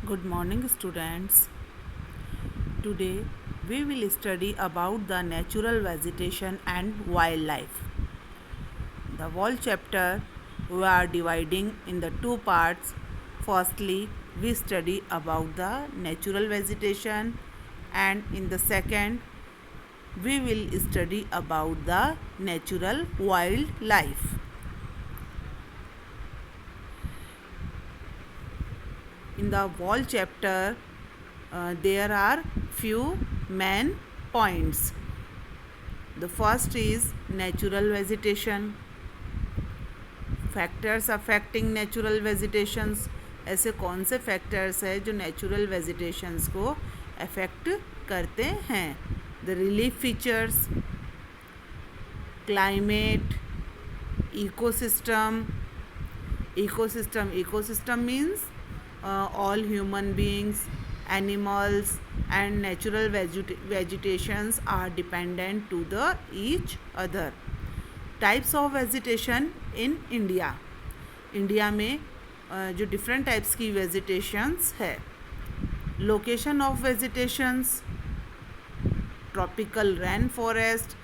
Good morning, students. Today we will study about the natural vegetation and wildlife. The whole chapter we are dividing in the two parts. Firstly, we study about the natural vegetation, and in the second, we will study about the natural wildlife. In the whole chapter, there are few main points. The first is natural vegetation. Factors affecting natural vegetations. ऐसे कौन से factors है जो natural vegetations को affect करते हैं. The relief features, climate, ecosystem. Ecosystem means all human beings, animals and natural vegetations are dependent to the each other. Types of vegetation in India. India में जो डिफरेंट टाइप्स की vegetations है. Location of vegetations, tropical rain forest.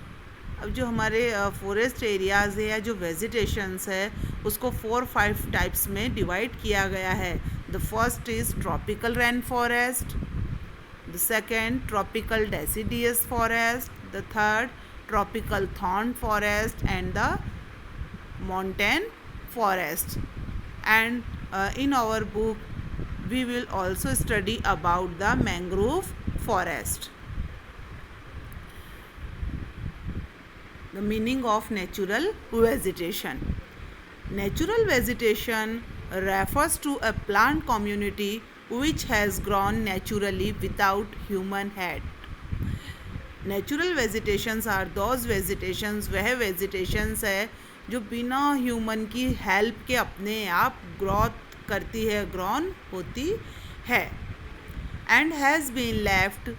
अब जो हमारे forest areas है या जो वेजिटेशंस है उसको 4-5 टाइप्स में डिवाइड किया गया है. The first is tropical rainforest, the second tropical deciduous forest, the third tropical thorn forest and the montane forest. And in our book we will also study about the mangrove forest. The meaning of natural vegetation. Natural vegetation refers to a plant community which has grown naturally without human help. Natural vegetations are those vegetations, वह vegetations है जो बिना human की help के अपने आप growth करती है, ग्रोन होती है, and has been left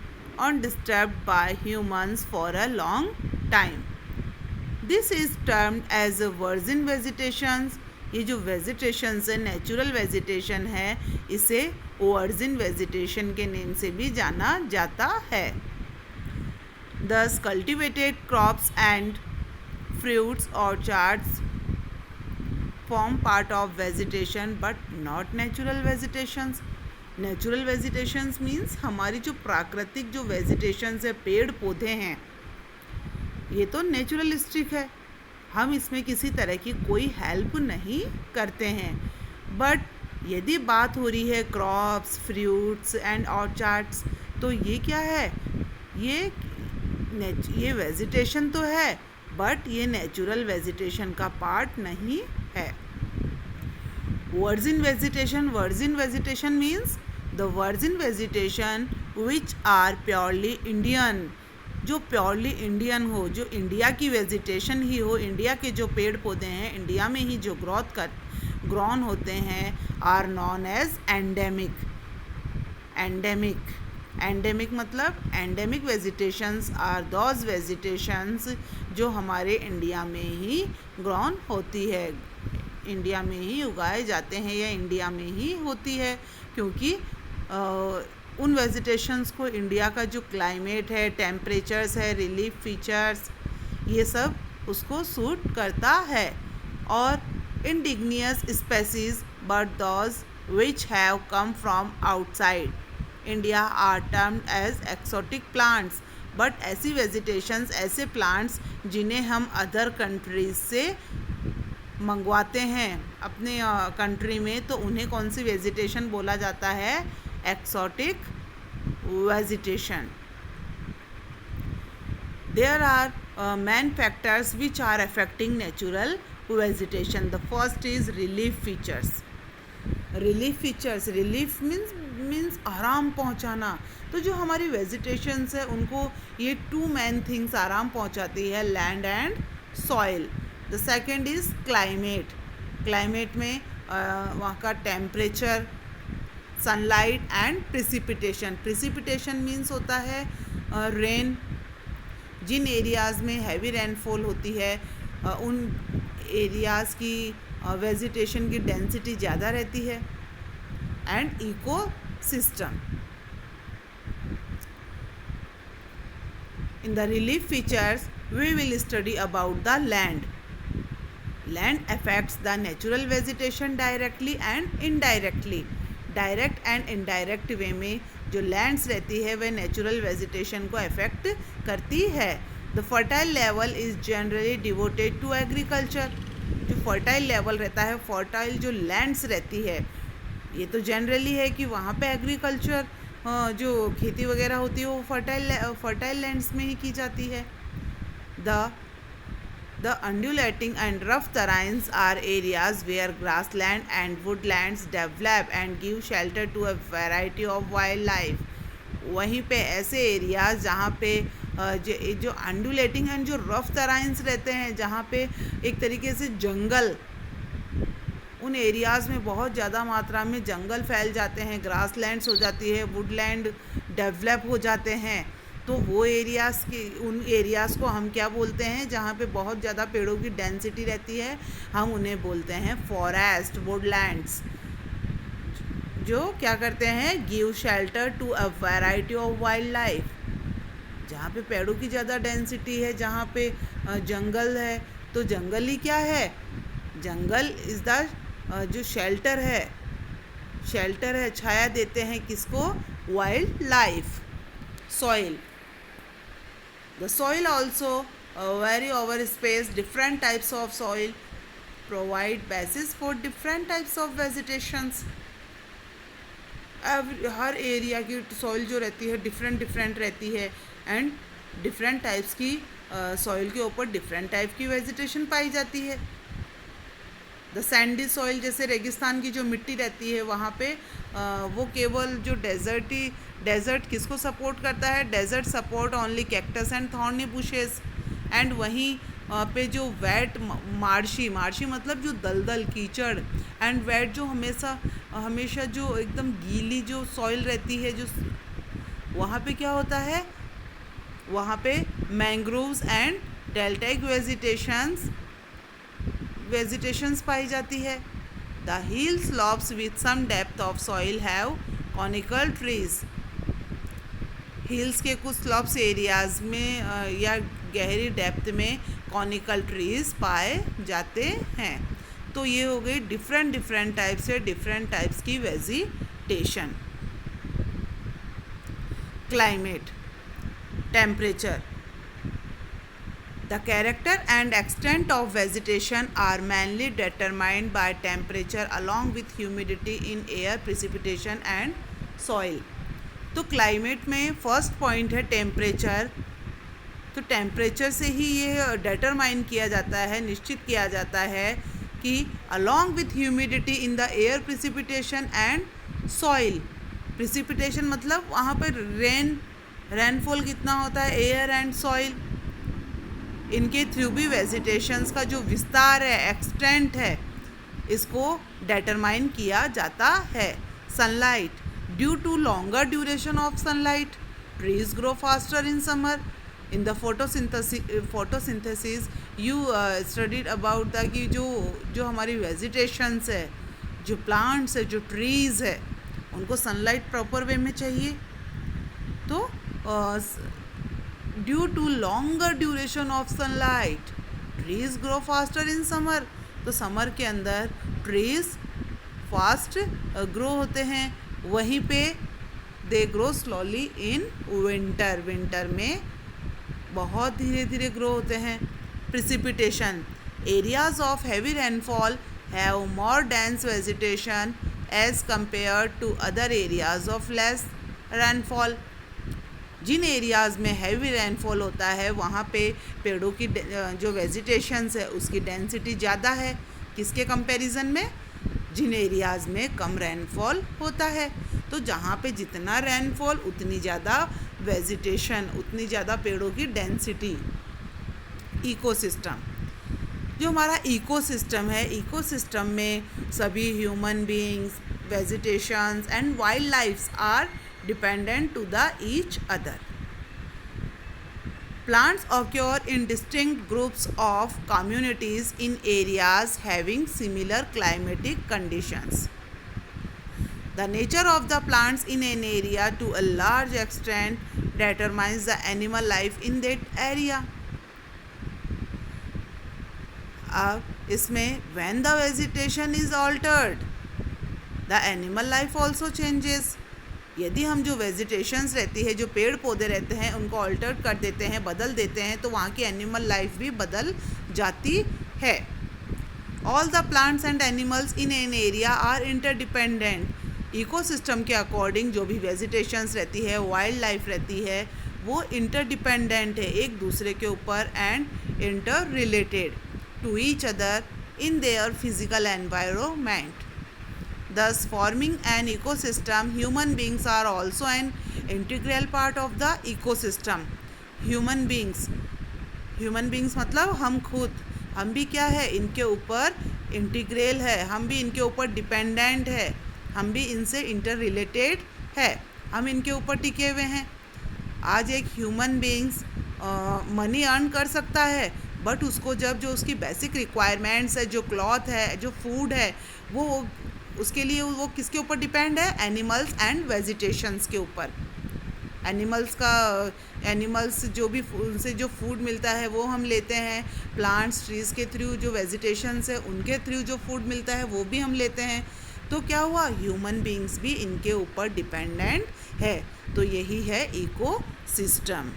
undisturbed by humans for a long time. This is termed as virgin vegetations. ये जो वेजिटेशंस है, नेचुरल वेजिटेशन है, इसे वर्जिन वेजिटेशन के नेम से भी जाना जाता है. दस cultivated crops and fruits ऑर्चार्ड्स form part of vegetation but not natural vegetations. Natural vegetations means हमारी जो प्राकृतिक जो वेजिटेशंस है, पेड़ पौधे हैं, ये तो नेचुरलिस्टिक है, हम इसमें किसी तरह की कोई हेल्प नहीं करते हैं. बट यदि बात हो रही है क्रॉप्स, फ्रूट्स एंड ऑर्चार्ड्स, तो ये क्या है, ये वेजिटेशन तो है बट ये नेचुरल वेजिटेशन का पार्ट नहीं है. Virgin vegetation means the virgin vegetation which are purely Indian. जो प्योरली इंडियन हो, जो इंडिया की वेजिटेशन ही हो, इंडिया के जो पेड़ पौधे हैं इंडिया में ही जो ग्रोन होते हैं, आर नॉन एज एंडेमिक मतलब endemic vegetations are those vegetations जो हमारे इंडिया में ही ग्रोन होती है, इंडिया में ही उगाए जाते हैं या इंडिया में ही होती है, क्योंकि उन वेजिटेशंस को इंडिया का जो क्लाइमेट है, टेम्परेचर्स है, रिलीफ फीचर्स, ये सब उसको सूट करता है. और indigenous species but those which have come from outside India are termed as exotic plants. But ऐसी वेजिटेशंस, ऐसे प्लांट्स जिन्हें हम अदर कंट्रीज से मंगवाते हैं अपने कंट्री में, तो उन्हें कौन सी वेजिटेशन बोला जाता है, exotic vegetation. There are main factors which are affecting natural vegetation. The first is relief features. Relief means आराम पहुंचाना. तो जो हमारी वेजिटेशंस है उनको ये टू मेन थिंग्स आराम पहुंचाती है, land and soil. The second is climate में वहाँ का temperature, sunlight and precipitation means होता है रेन. जिन एरियाज़ में हैवी रेनफॉल होती है उन एरियाज़ की वेजिटेशन की डेंसिटी ज़्यादा रहती है. And system. In the relief features, we will study about the land. Land affects the natural vegetation directly and indirectly. Direct and indirect way में जो लैंड्स रहती है वह नेचुरल वेजिटेशन को अफेक्ट करती है. The fertile level is generally devoted to agriculture. जो fertile level रहता है, फर्टाइल जो लैंड्स रहती है, ये तो जनरली है कि वहाँ पे एग्रीकल्चर जो खेती वगैरह होती है वो फर्टाइल लैंड्स में ही की जाती है. The undulating and rough terrains are areas where grassland and woodlands develop and give shelter to a variety of wildlife. वहीं पे ऐसे एरियाज़ जहाँ पे जो अंडुलेटिंग एंड जो रफ टराइंस रहते हैं, जहाँ पे एक तरीके से जंगल, उन एरियाज़ में बहुत ज़्यादा मात्रा में जंगल फैल जाते हैं, ग्रासलैंड्स हो जाती है, वुडलैंड डेवलप हो जाते हैं. तो वो एरियाज़ की, उन एरियाज़ को हम क्या बोलते हैं, जहाँ पे बहुत ज़्यादा पेड़ों की डेंसिटी रहती है, हम उन्हें बोलते हैं फॉरेस्ट, वुडलैंड्स. जो क्या करते हैं, give shelter to a variety of wild life. जहाँ पे पेड़ों की ज़्यादा डेंसिटी है, जहाँ पे जंगल है, तो जंगल ही क्या है, जंगल इज़ द जो शेल्टर है, छाया देते हैं किसको, wild life. Soil. The soil also vary over space. Different types of soil provide basis for different types of vegetations. Her area की सॉइल जो रहती है डिफरेंट रहती है एंड डिफरेंट टाइप्स की सॉइल के ऊपर डिफरेंट टाइप की वेजिटेशन पाई जाती है. द सैंडी सॉइल, जैसे रेगिस्तान की जो मिट्टी रहती है वहाँ पे वो केवल जो डेजर्ट किसको सपोर्ट करता है, desert support only cactus and thorny bushes. And वहीं पे जो वेट मार्शी मतलब जो दलदल कीचड़, एंड वेट जो हमेशा जो एकदम गीली जो सॉइल रहती है, जो वहाँ पे क्या होता है, वहाँ पे मैंग्रोव्स एंड डेल्टाइक वेजिटेशंस पाई जाती है. The hill slopes with some depth of soil have conical trees. Hills के कुछ स्लॉप्स एरियाज़ में या गहरी डेप्थ में कॉनिकल ट्रीज पाए जाते हैं. तो ये हो गई डिफरेंट टाइप्स से डिफरेंट टाइप्स की vegetation. Climate, temperature. The character and extent of vegetation are mainly determined by temperature along with humidity in air, precipitation and soil. तो क्लाइमेट में फर्स्ट पॉइंट है टेम्परेचर. तो टेम्परेचर से ही ये determine किया जाता है, निश्चित किया जाता है कि along with humidity in the air, precipitation and soil. precipitation मतलब वहाँ पर रेनफॉल कितना होता है, एयर एंड सॉइल, इनके थ्रू भी वेजिटेशंस का जो विस्तार है, एक्सटेंट है, इसको डिटरमाइन किया जाता है. Sunlight. Due to longer duration of sunlight, trees grow faster in summer. In the photosynthesis you studied about the कि जो हमारी वेजिटेशंस है, जो प्लांट्स है, जो ट्रीज़ है, उनको सनलाइट प्रॉपर वे में चाहिए. तो due to longer duration of sunlight, trees grow faster in summer. तो समर के अंदर ट्रीज फास्ट ग्रो होते हैं, वहीं पे they grow slowly in winter में बहुत धीरे धीरे ग्रो होते हैं. Precipitation. Areas of heavy rainfall have more dense vegetation as compared to other areas of less rainfall. जिन एरियाज़ में हैवी रेनफॉल होता है वहाँ पे पेड़ों की जो वेजिटेशंस है उसकी डेंसिटी ज़्यादा है. किसके कंपैरिजन में, जिन एरियाज़ में कम रेनफॉल होता है. तो जहाँ पे जितना रेनफॉल उतनी ज़्यादा वेजिटेशन, उतनी ज़्यादा पेड़ों की डेंसिटी. इकोसिस्टम. जो हमारा इकोसिस्टम है, इकोसिस्टम में सभी human beings, vegetations and wild lifes are dependent to the each other. Plants occur in distinct groups of communities in areas having similar climatic conditions. The nature of the plants in an area to a large extent determines the animal life in that area. अब इसमें when the vegetation is altered, the animal life also changes. यदि हम जो vegetations रहती है, जो पेड़ पौधे रहते हैं, उनको अल्टर कर देते हैं, बदल देते हैं, तो वहाँ की एनिमल लाइफ भी बदल जाती है. All the plants and animals in an area are interdependent. Ecosystem के अकॉर्डिंग जो भी वेजिटेशंस रहती है, वाइल्ड लाइफ रहती है, वो इंटरडिपेंडेंट है एक दूसरे के ऊपर and interrelated to each other in their physical environment. Thus, forming an ecosystem, human beings are also an integral part of the ecosystem. Human beings मतलब हम खुद, हम भी क्या है, इनके ऊपर इंटीग्रल है, हम भी इनके ऊपर डिपेंडेंट है, हम भी इनसे इंटर रिलेटेड है, हम इनके ऊपर टिके हुए हैं. आज एक ह्यूमन बींग्स मनी अर्न कर सकता है, बट उसको जब जो उसकी बेसिक रिक्वायरमेंट्स है, जो क्लॉथ है, जो फूड है, वो उसके लिए वो किसके ऊपर डिपेंड है? एनिमल्स एंड वेजिटेशंस के ऊपर. एनिमल्स जो भी उनसे जो फूड मिलता है वो हम लेते हैं, प्लांट्स ट्रीज़ के थ्रू जो वेजिटेशंस है उनके थ्रू जो फूड मिलता है वो भी हम लेते हैं. तो क्या हुआ? ह्यूमन बींग्स भी इनके ऊपर डिपेंडेंट है. तो यही है इको सिस्टम.